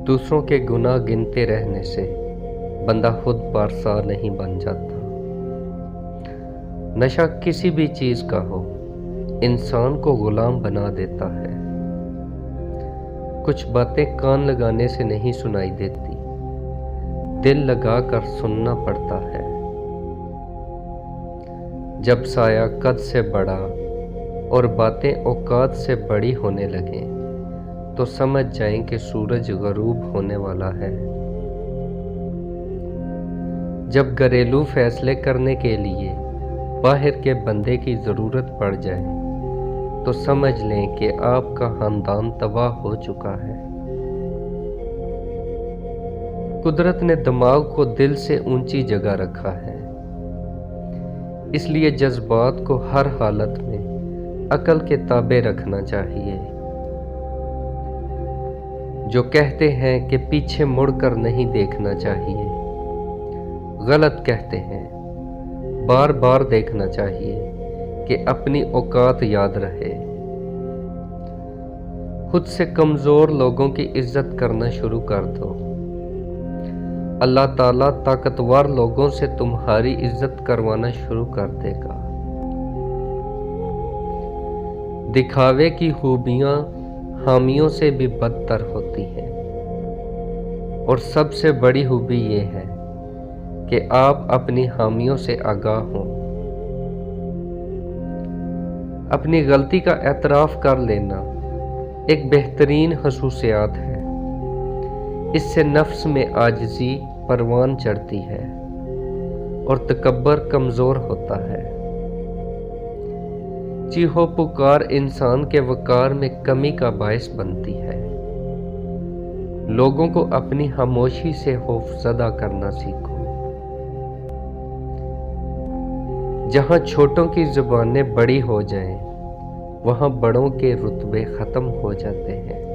دوسروں کے گناہ گنتے رہنے سے بندہ خود پارسا نہیں بن جاتا۔ نشہ کسی بھی چیز کا ہو، انسان کو غلام بنا دیتا ہے۔ کچھ باتیں کان لگانے سے نہیں سنائی دیتی، دل لگا کر سننا پڑتا ہے۔ جب سایہ قد سے بڑا اور باتیں اوقات سے بڑی ہونے لگیں تو سمجھ جائیں کہ سورج غروب ہونے والا ہے۔ جب گھریلو فیصلے کرنے کے لیے باہر کے بندے کی ضرورت پڑ جائے تو سمجھ لیں کہ آپ کا خاندان تباہ ہو چکا ہے۔ قدرت نے دماغ کو دل سے اونچی جگہ رکھا ہے، اس لیے جذبات کو ہر حالت میں عقل کے تابع رکھنا چاہیے۔ جو کہتے ہیں کہ پیچھے مڑ کر نہیں دیکھنا چاہیے، غلط کہتے ہیں۔ بار بار دیکھنا چاہیے کہ اپنی اوقات یاد رہے۔ خود سے کمزور لوگوں کی عزت کرنا شروع کر دو، اللہ تعالیٰ طاقتور لوگوں سے تمہاری عزت کروانا شروع کر دے گا۔ دکھاوے کی خوبیاں حامیوں سے بھی بدتر ہوتی ہیں، اور سب سے بڑی خوبی یہ ہے کہ آپ اپنی حامیوں سے آگاہ ہوں۔ اپنی غلطی کا اعتراف کر لینا ایک بہترین خصوصیات ہے، اس سے نفس میں عاجزی پروان چڑھتی ہے اور تکبر کمزور ہوتا ہے۔ چیخو پکار انسان کے وقار میں کمی کا باعث بنتی ہے۔ لوگوں کو اپنی خاموشی سے خوفزدہ کرنا سیکھو۔ جہاں چھوٹوں کی زبانیں بڑی ہو جائیں، وہاں بڑوں کے رتبے ختم ہو جاتے ہیں۔